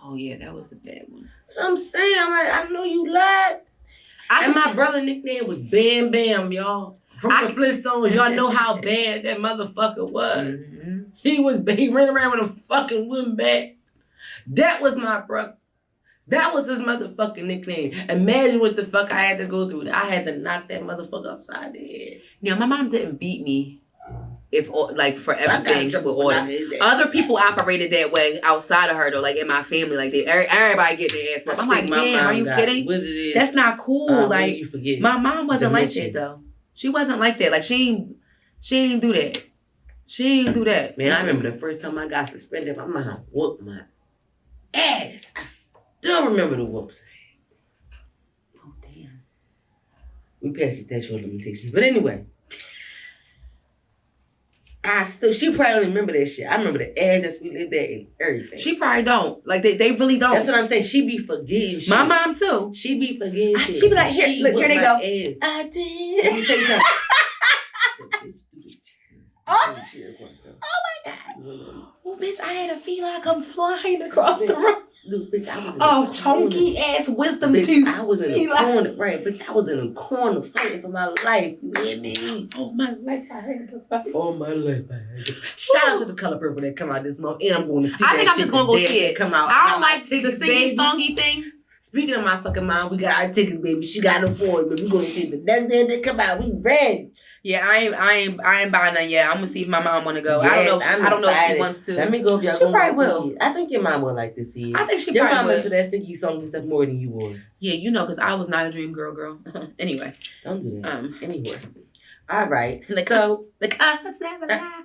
oh yeah, that was a bad one. So I'm saying, I'm like, I know you lied. And my brother nickname was Bam Bam, y'all. From the Flintstones, y'all know how bad that motherfucker was. Mm-hmm. He ran around with a fucking wooden bat. That was my brother. That was his motherfucking nickname. Imagine what the fuck I had to go through. I had to knock that motherfucker upside the head. You know, my mom didn't beat me for everything with all that. other people operated that way outside of her though, like in my family, like everybody get their ass whooped. I'm like, damn, are you kidding? That's not cool. Like my mom wasn't like that though. She wasn't like that. Like she ain't do that. She ain't do that. Man, I remember the first time I got suspended, my mom whooped my ass. I still remember the whoops. Oh damn. We passed the statute of limitations. But anyway. She probably don't remember that shit. I remember the address we lived at and everything. She probably don't. Like they really don't. That's what I'm saying. She be forgetting shit. My mom too. She be forgetting shit. She be like, here they go. Ass. I did. Let me tell you something. Oh my god. Oh bitch, I had a feline come flying across the room. Look, bitch, I was in Oh, chunky ass wisdom bitch, tooth. I was in a corner, right? Bitch, I was in a corner fighting for my life. You hear me? All my life I had to fight. All my life I had to. Shout out to the Color Purple that come out this month, and I'm going to see I think I'm just gonna go see it. Come out. I don't like the tickets, singing baby. songy thing. Speaking of my fucking mom, we got our tickets, baby. She got them for it, but we gonna see the next day they come out. We ready. Yeah, I ain't buying none yet. I'm gonna see if my mom wanna go. Yes, I don't know if she wants to. Let me go if y'all She gonna probably go will. see it. I think your mom would like to see it. I think she your probably mom will. into that sticky song and stuff more than you would. Yeah, you know, because I was not a dream girl. Anyway. Don't do that. Um. Anyway. All right. The cards never lie.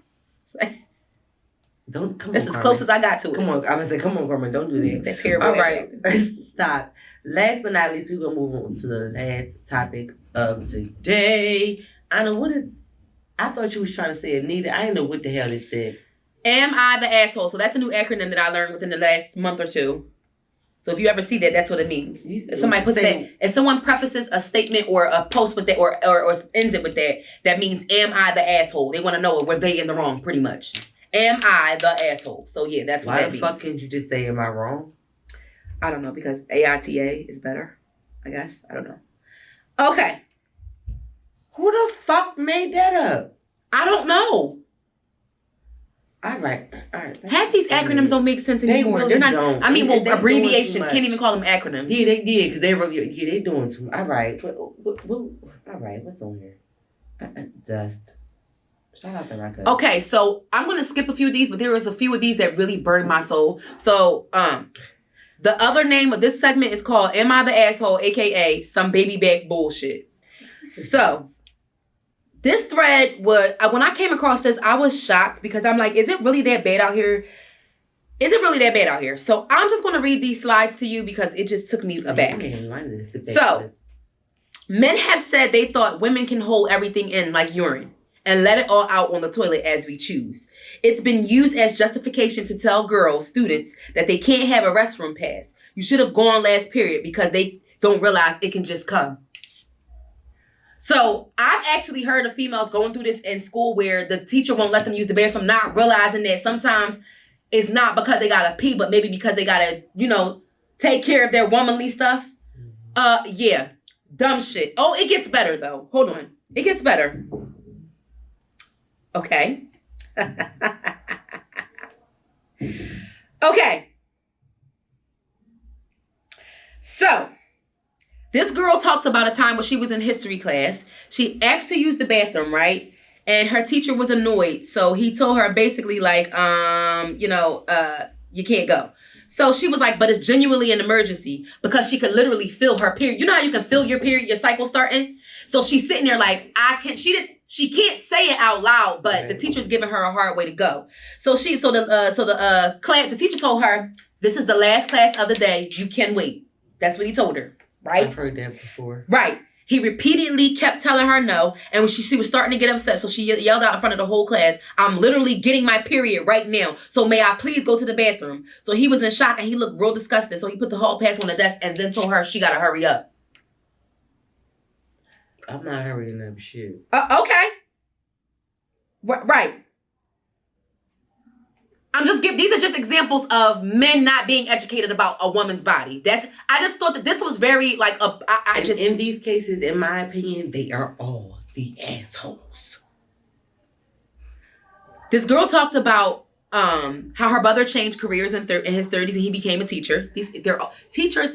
Don't come That's on, as Carmen. close as I got to it. Come on. I'm gonna say, come on, Carmen. Don't do that. That terrible. All ass right. acting. Stop. Last but not least, we're gonna move on to the last topic of today. I know what is. I thought you was trying to say Anita. I didn't know what the hell it said. Am I the asshole? So that's a new acronym that I learned within the last month or two. So if you ever see that, that's what it means. If somebody puts that, if someone prefaces a statement or a post with that, or ends it with that, that means am I the asshole? They want to know were they in the wrong, pretty much. Am I the asshole? So yeah, that's what Why that the means. fuck can't you just say am I wrong? I don't know, because AITA is better, I guess. I don't know. Okay. Who the fuck made that up? I don't know. All right. Half these acronyms don't make sense anymore. really They're not. don't. I mean, They well, doing abbreviations. too much. Can't even call them acronyms. Yeah, they did because they really. Yeah, they doing too much. All right. All right. What's on here? Just. Shout out to Rocco. Okay, so I'm gonna skip a few of these, but there was a few of these that really burned my soul. So, the other name of this segment is called "Am I the Asshole?" AKA some baby back bullshit. So, this thread was when I came across this, I was shocked because I'm like, is it really that bad out here? Is it really that bad out here? So I'm just gonna read these slides to you because it just took me aback. So, men have said they thought women can hold everything in like urine and let it all out on the toilet as we choose. It's been used as justification to tell girls, students, that they can't have a restroom pass. You should have gone last period because they don't realize it can just come. So I've actually heard of females going through this in school where the teacher won't let them use the bathroom, not realizing that sometimes it's not because they gotta pee, but maybe because they gotta, take care of their womanly stuff. Yeah, dumb shit. Oh, it gets better though. Hold on. It gets better. Okay. Okay. So, this girl talks about a time when she was in history class. She asked to use the bathroom, right? And her teacher was annoyed. So he told her basically like, you can't go. So she was like, but it's genuinely an emergency because she could literally feel her period. You know how you can feel your period, your cycle starting? So she's sitting there like, she can't say it out loud, but the teacher's giving her a hard way to go. So the teacher told her, this is the last class of the day. You can wait. That's what he told her, right? I've heard that before. Right. He repeatedly kept telling her no. And when she was starting to get upset, so she yelled out in front of the whole class, I'm literally getting my period right now. So may I please go to the bathroom? So he was in shock and he looked real disgusted. So he put the hall pass on the desk and then told her she got to hurry up. I'm not hurrying up shit. Okay. Right. These are just examples of men not being educated about a woman's body. I just thought that this was very in these cases, in my opinion, they are all the assholes. This girl talked about how her brother changed careers in his 30s and he became a teacher. They're all teachers,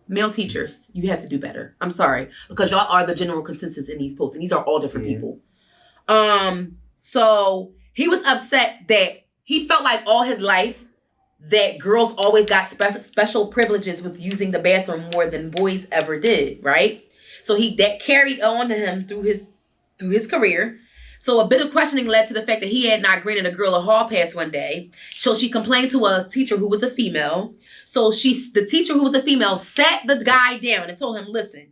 male teachers. You have to do better. I'm sorry, because y'all are the general consensus in these posts, and these are all different people. So he was upset that he felt like all his life that girls always got special privileges with using the bathroom more than boys ever did, right? So that carried on to him through his career. So a bit of questioning led to the fact that he had not granted a girl a hall pass one day. So she complained to a teacher who was a female. So the teacher who was a female sat the guy down and told him, listen,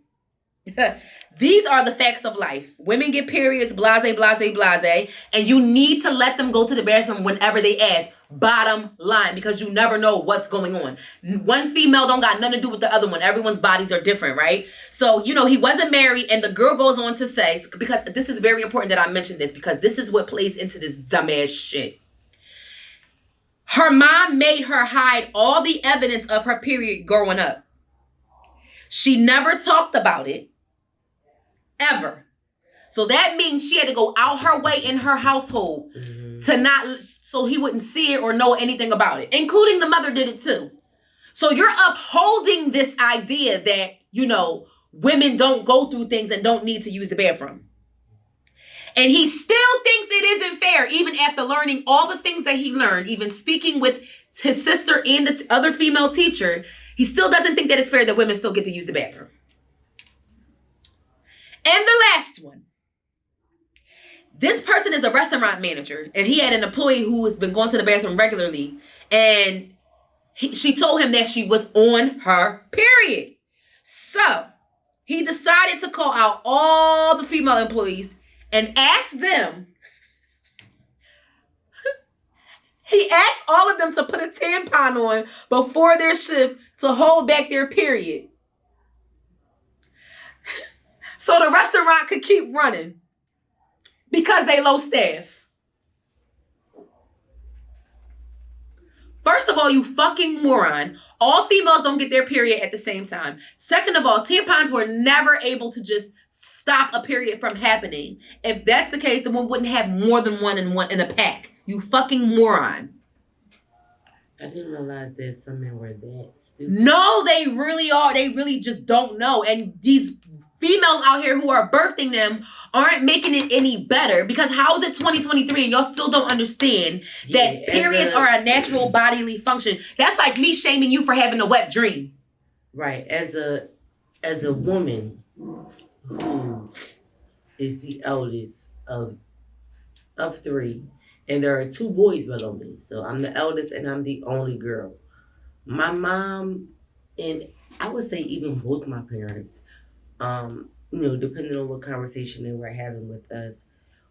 these are the facts of life. Women get periods, blase, blase, blase, and you need to let them go to the bathroom whenever they ask. Bottom line, because you never know what's going on. One female don't got nothing to do with the other one. Everyone's bodies are different, right? So, he wasn't married, and the girl goes on to say, because this is very important that I mention this, because this is what plays into this dumbass shit. Her mom made her hide all the evidence of her period growing up. She never talked about it. Ever. So that means she had to go out her way in her household so he wouldn't see it or know anything about it, including the mother did it too. So you're upholding this idea that, women don't go through things and don't need to use the bathroom. And he still thinks it isn't fair, even after learning all the things that he learned, even speaking with his sister and the other female teacher, he still doesn't think that it's fair that women still get to use the bathroom. And the last one. This person is a restaurant manager, and he had an employee who has been going to the bathroom regularly, and she told him that she was on her period. So he decided to call out all the female employees and ask them. He asked all of them to put a tampon on before their shift to hold back their period, so the restaurant could keep running. Because they low staff. First of all, you fucking moron. All females don't get their period at the same time. Second of all, tampons were never able to just stop a period from happening. If that's the case, then one wouldn't have more than one in a pack. You fucking moron. I didn't realize that some men were that stupid. No, they really are. They really just don't know. And these females out here who are birthing them aren't making it any better, because how is it 2023 and y'all still don't understand that periods are a natural bodily function? That's like me shaming you for having a wet dream. Right. As a woman who is the eldest of three, and there are 2 boys below me. So I'm the eldest and I'm the only girl. My mom, and I would say even both my parents, depending on what conversation they were having with us,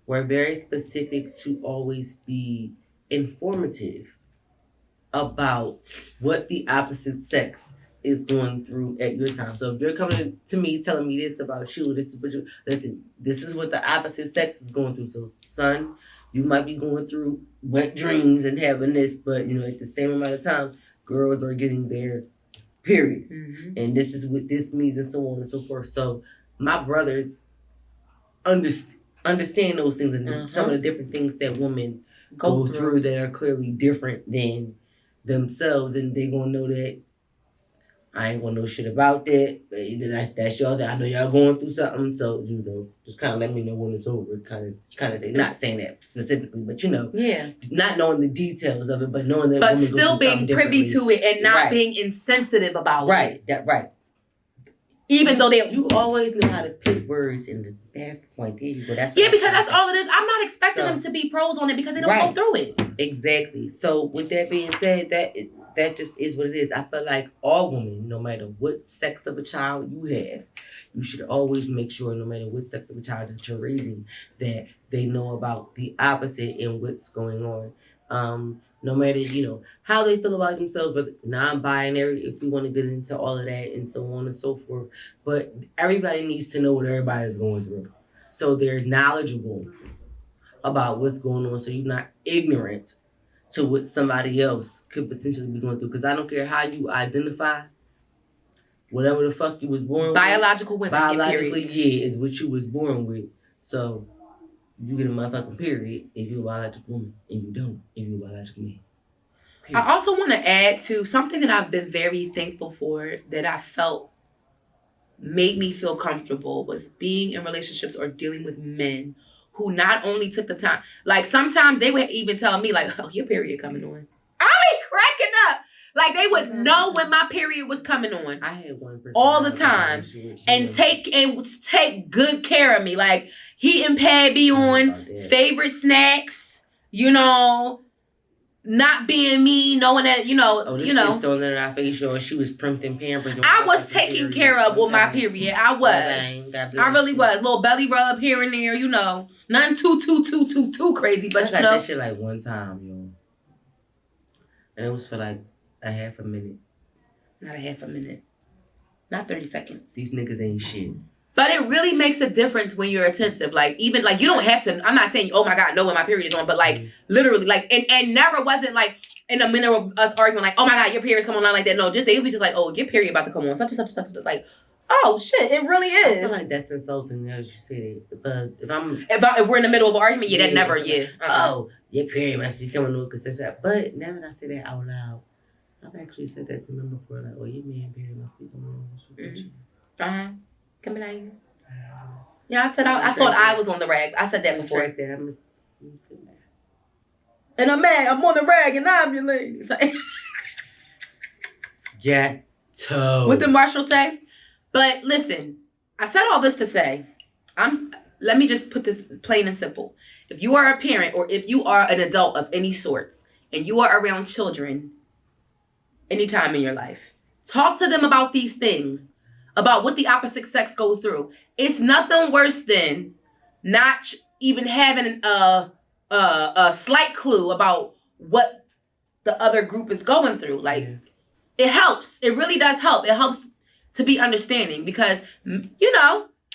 were very specific to always be informative about what the opposite sex is going through at your time. So if you're coming to me telling me this about you, this is what the opposite sex is going through. So son, you might be going through wet dreams and having this, but at the same amount of time, girls are getting their periods. And this is what this means, and so on and so forth. So my brothers understand those things and some of the different things that women go through that are clearly different than themselves, and they gonna know that I ain't gonna know shit about that. But that's y'all. That I know y'all going through something, so just kind of let me know when it's over, kind of thing. Not saying that specifically, but not knowing the details of it, but knowing that, but still being privy to it and not being insensitive about it. Right. Even though you always know how to pick words in the best point. There you go. Because that's all it is. I'm not expecting them to be pros on it because they don't go through it. Exactly. So with that being said, that just is what it is. I feel like all women, no matter what sex of a child you have, you should always make sure, no matter what sex of a child that you're raising, that they know about the opposite and what's going on. No matter, how they feel about themselves, whether non-binary, if we want to get into all of that and so on and so forth. But everybody needs to know what everybody's going through. So they're knowledgeable about what's going on, so you're not ignorant to what somebody else could potentially be going through. Because I don't care how you identify, whatever the fuck you was born Biological with. women Biologically, get yeah, is what you was born with. So you get a motherfucking period if you're a biological woman, and you don't if you're a biological man. Period. I also want to add to something that I've been very thankful for, that I felt made me feel comfortable, was being in relationships or dealing with men who not only took the time, like sometimes they would even tell me like, oh, your period coming on. I be cracking up. Like they would know when my period was coming on. I had one person all the time and take good care of me. Like he and Pad be on favorite snacks, not being me, knowing that, Bitch throwing it in our face, or she was primped and pampered. I was taken care of with my period. I was. I really was. Little belly rub here and there, Nothing too crazy, but I got that shit like one time, yo. And it was for like a half a minute. Not a half a minute. Not 30 seconds. These niggas ain't shit. But it really makes a difference when you're attentive. Like, even, like, you don't have to, I'm not saying, oh my God, know when my period is on, but like, literally, like, and never wasn't like, in the middle of us arguing, like, oh my God, your period's coming on like that. No, they would be just like, oh, your period about to come on, such and such and such. Like, oh shit, it really is. I feel like that's insulting as you say that. But if we're in the middle of an argument, that never, Oh, your period must be coming on because that. But now that I say that out loud, I've actually said that to men before, like, oh, your man period must be coming on. Coming out here. Yeah, I said I thought I was on the rag. I said that before. I'm sitting there. And I'm mad. I'm on the rag and I'm your lady. Ghetto. What did Marshall say? But listen, I said all this to say, let me just put this plain and simple. If you are a parent or if you are an adult of any sorts and you are around children anytime in your life, talk to them about these things, about what the opposite sex goes through. It's nothing worse than not even having a slight clue about what the other group is going through. Like, it helps. It really does help. It helps to be understanding because,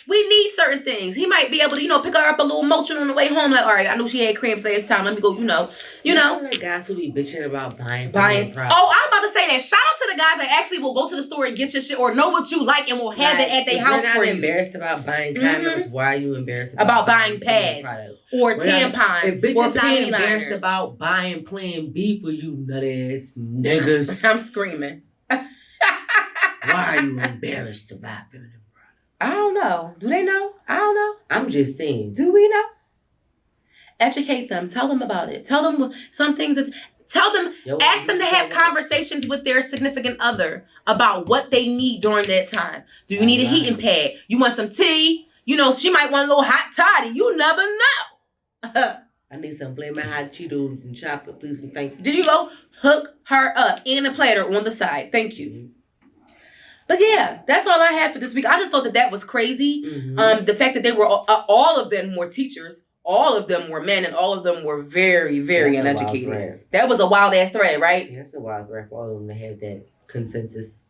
we need certain things. He might be able to, pick her up a little motion on the way home. Like, all right, I knew she had cramps last time. Let me go, The guys who be bitching about buying. Oh, I was about to say that. Shout out to the guys that actually will go to the store and get your shit or know what you like and will have it at their house for you. You're not embarrassed about buying condoms. Why are you embarrassed about buying pads or tampons? If bitches not embarrassed about buying Plan B for you nut ass niggas. I'm screaming. Why are you embarrassed about feminine? I don't know. Do they know? I don't know. I'm just saying. Do we know? Educate them. Tell them about it. Tell them some things. Ask them to have conversations with their significant other about what they need during that time. Do you need a heating pad? You want some tea? She might want a little hot toddy. You never know. I need some Flamin' Hot Cheetos and chocolate, please and thank you. There you go. Hook her up and a platter on the side. Thank you. But yeah, that's all I had for this week. I just thought that was crazy. Mm-hmm. The fact that they were all of them were teachers, all of them were men, and all of them were very, very uneducated. That was a wild ass thread, right? Yeah, that's a wild thread for all of them to have that consensus.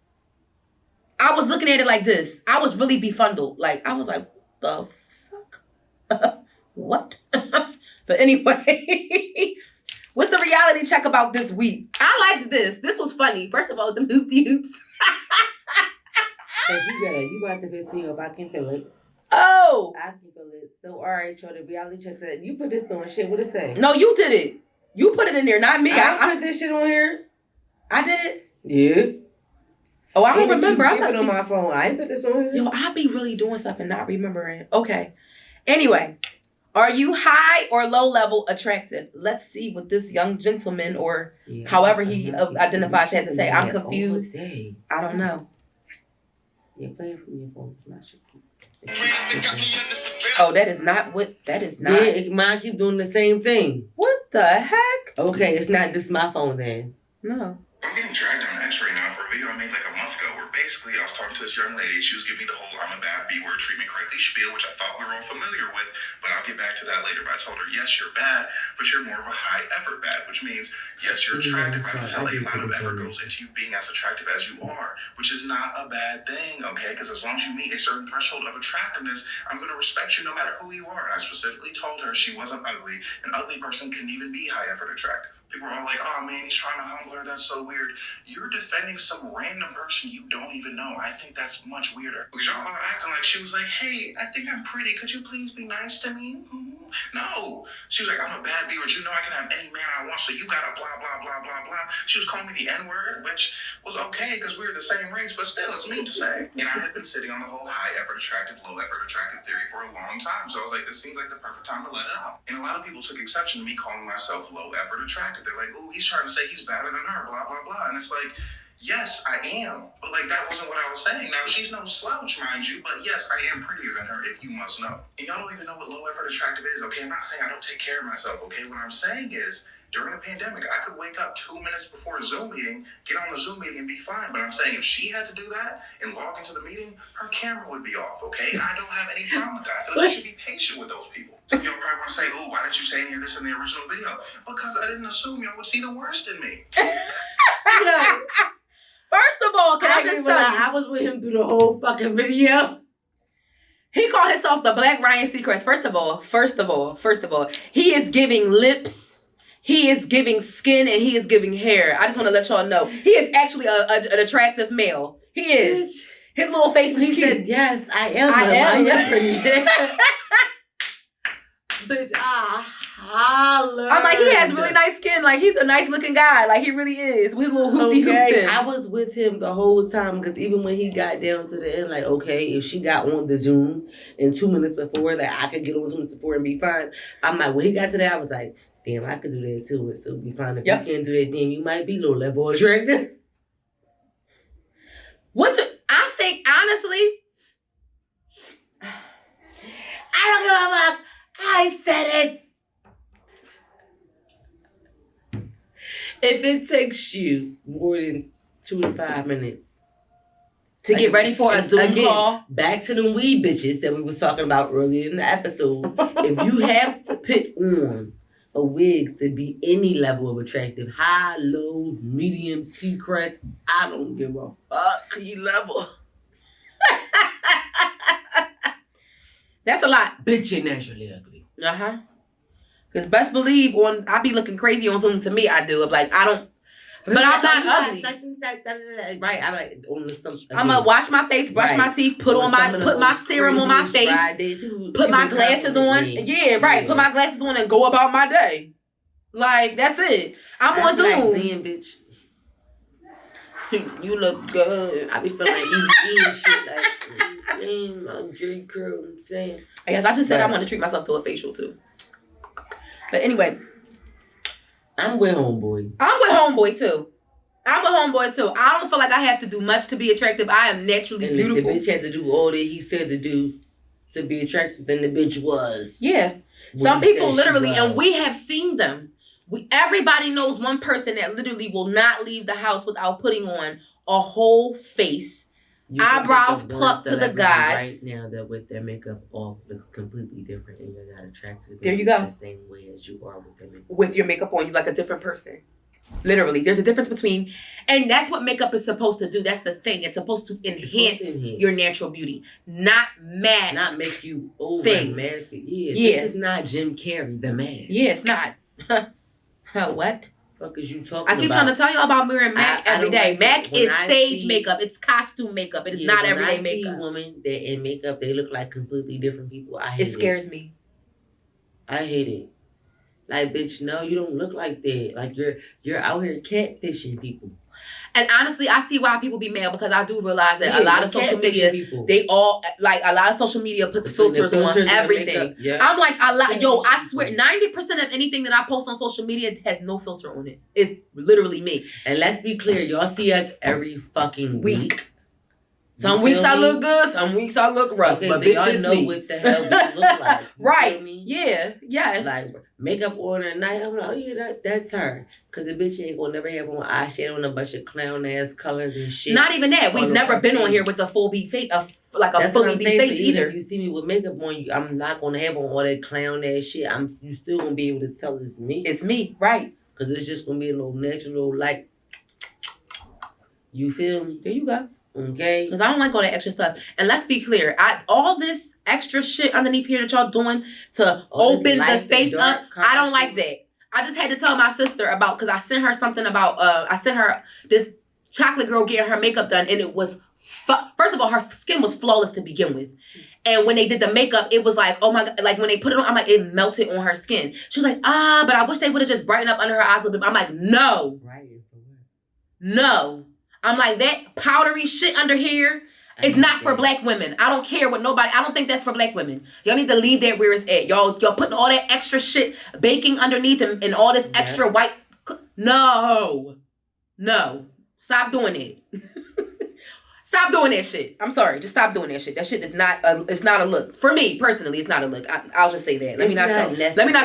I was looking at it like this. I was really befuddled. Like I was like, the fuck? What? But anyway, what's the reality check about this week? I liked this. This was funny. First of all, the hoopty hoops. You about to piss me off. I can feel it. Oh. I can feel it. So, all right, y'all, the reality check said, you put this on shit. What it say? No, you did it. You put it in there, not me. I put this shit on here. I did it? Yeah. Oh, I don't remember. I put it on my phone. I ain't put this on here. Yo, I be really doing stuff and not remembering. Okay. Anyway, are you high or low level attractive? Let's see what this young gentleman or however he identifies has to say. I'm confused. I don't know. Yeah, play it from your phone. Oh, that is not. Yeah, mine keep doing the same thing. What the heck? Okay, it's not just my phone then. No. I'm getting dragged down X right now for a video I made like a month ago where basically I was talking to this young lady. She was giving me the whole I'm a bad B-word, treat me correctly spiel, which I thought we were all familiar with, but I'll get back to that later. But I told her, yes, you're bad, but you're more of a high effort bad, which means, yes, you're attractive. I can tell a lot of effort goes into you being as attractive as you are, which is not a bad thing, okay? Because as long as you meet a certain threshold of attractiveness, I'm going to respect you no matter who you are. And I specifically told her she wasn't ugly. An ugly person can even be high effort attractive. People are all like, oh man, he's trying to humble her. That's so weird. You're defending some random person you don't even know. I think that's much weirder. Because y'all are acting like she was like, hey, I think I'm pretty. Could you please be nice to me? Mm-hmm. No. She was like, I'm a bad B-word. You know I can have any man I want, so you gotta blah, blah, blah, blah, blah. She was calling me the N-word, which was okay because we were the same race, but still, it's mean to say. And I had been sitting on the whole high effort attractive, low effort attractive theory for a long time. So I was like, this seems like the perfect time to let it out. And a lot of people took exception to me calling myself low effort attractive. They're like, oh, he's trying to say he's better than her, blah, blah, blah. And it's like, yes, I am. But like, that wasn't what I was saying. Now, she's no slouch, mind you, but yes, I am prettier than her, if you must know. And y'all don't even know what low effort attractive is, okay? I'm not saying I don't take care of myself, okay? What I'm saying is, during the pandemic, I could wake up 2 minutes before a Zoom meeting, get on the Zoom meeting and be fine. But I'm saying if she had to do that and log into the meeting, her camera would be off, okay? And I don't have any problem with that. I feel like we should be patient with those people. So y'all probably want to say, oh, why didn't you say any of this in the original video? Because I didn't assume y'all would see the worst in me. Yeah. First of all, can I just tell you? I was with him through the whole fucking video. He called himself the Black Ryan Seacrest. First of all, he is giving lips. He is giving skin and he is giving hair. I just want to let y'all know. He is actually an attractive male. He is. His little face is He cute. said, yes, I am. I am. pretty. Bitch, holler. I'm like, he has really nice skin. Like, he's a nice looking guy. Like, he really is. With his little hoopty hoops in. I was with him the whole time because even when he got down to the end, like, okay, if she got on the Zoom in 2 minutes before, like, I could get on 2 minutes before and be fine. I'm like, when he got to that, I was like, damn, I could do that too and still be fine. If you can't do that, then you might be low level attractive. I think, honestly, I don't give a fuck. I said it. If it takes you more than 2 to 5 minutes to get ready for a Zoom call. Back to the weed bitches that we was talking about earlier in the episode. If you have to put on a wig to be any level of attractive, high, low, medium, C crest, I don't give a fuck. C level. That's a lot. Bitch, you're naturally ugly. Uh-huh. Because best believe I be looking crazy on Zoom. To me, I do. I'm like, I don't. But I'm not ugly. Such and such, right? I'm like on some. I'm gonna wash my face, brush my teeth, put my serum on my face, put my glasses on. Yeah, right. Put my glasses on and go about my day. Like, that's it. I'm on Zoom. Like, damn, bitch. You look good. I be feeling like eating shit like, damn, I'm J. Curl. I'm saying. I guess I just said I want to treat myself to a facial too. But anyway. I'm with homeboy. I'm with homeboy too. I don't feel like I have to do much to be attractive. I am naturally beautiful. If the bitch had to do all that he said to do to be attractive, then the bitch was. Yeah. Some people literally, and we have seen them. Everybody knows one person that literally will not leave the house without putting on a whole face, eyebrows plucked to the gods. Right now, that with their makeup off looks completely different, and you're not attracted. There you go. The same way as you are with their makeup. With your makeup on, you're like a different person. Literally, there's a difference between, and that's what makeup is supposed to do. That's the thing. It's supposed to enhance your natural beauty, not mask. Not make you over mask. Yeah. This is not Jim Carrey, the man. Yeah, it's not. What? Fuck is you talking about? I keep trying to tell you about wearing MAC every day. MAC is stage makeup. It's costume makeup. It is not everyday makeup. When I see women that in makeup, they look like completely different people. I hate it. It scares me. I hate it. Like, bitch, no, you don't look like that. Like, you're out here catfishing people. And honestly, I see why people be mad because I do realize that a lot of social media, they all, like, a lot of social media puts filters on everything. Yeah. I'm like, I swear, 90% of anything that I post on social media has no filter on it. It's literally me. And let's be clear, y'all see us every fucking week. Some weeks I look good, some weeks I look rough. Okay, but so bitch, y'all it's know me. what the hell we look like. You Right. feel me? Yeah. Yes. Like makeup on at night, I'm like, oh yeah, that's her. Cause the bitch ain't gonna never have on eyeshadow and a bunch of clown ass colors and shit. Not even that. We've on never her been on face. here with a full beat face, like a That's fully what I'm beat saying. So face even either. if you see me with makeup on, I'm not gonna have on all that clown ass shit. You still gonna be able to tell it's me. It's me, right? Cause it's just gonna be a little natural, like. You feel me? There you go. Okay. Because I don't like all that extra stuff. And let's be clear, all this extra shit underneath here that y'all doing to open the face up, I don't like that. I just had to tell my sister about, because I sent her something about, I sent her this chocolate girl getting her makeup done, and it was, first of all, her skin was flawless to begin with. And when they did the makeup, it was like, oh my God, like when they put it on, I'm like, it melted on her skin. She was like, but I wish they would have just brightened up under her eyes a little bit. I'm like, no. Right. No. I'm like, that powdery shit under here is not for black women. I don't care what nobody, I don't think that's for black women. Y'all need to leave that where it's at. Y'all putting all that extra shit baking underneath and all this extra white. No. Stop doing it. Stop doing that shit. I'm sorry. Just stop doing that shit. That shit is it's not a look. For me, personally, it's not a look. I'll just say that. Let me not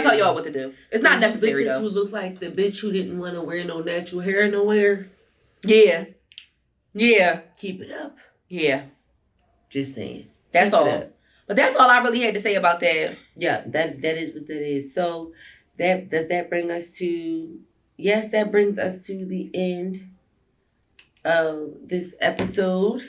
tell y'all what to do. It's not necessary, bitches though. who look like the bitch who didn't want to wear no natural hair nowhere. Yeah. Keep it up. Yeah. Just saying. That's all. But that's all I really had to say about that. Yeah, that is what that is. So that bring us to, yes, that brings us to the end of this episode.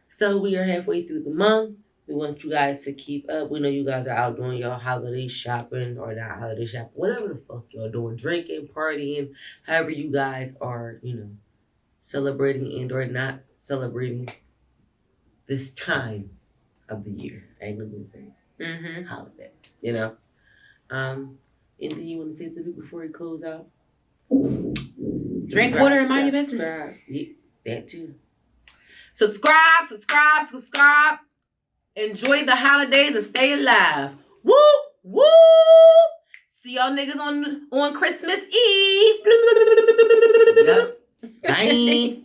So we are halfway through the month. We want you guys to keep up. We know you guys are out doing your holiday shopping, or not holiday shopping, whatever the fuck y'all doing, drinking, partying, however you guys are, celebrating and or not celebrating this time of the year. I ain't gonna say holiday. Anything you want to say to me before we close out? Drink water and mind your business. Yeah, that too. Subscribe. Enjoy the holidays and stay alive. Woo! See y'all niggas on Christmas Eve. Yep. Bye.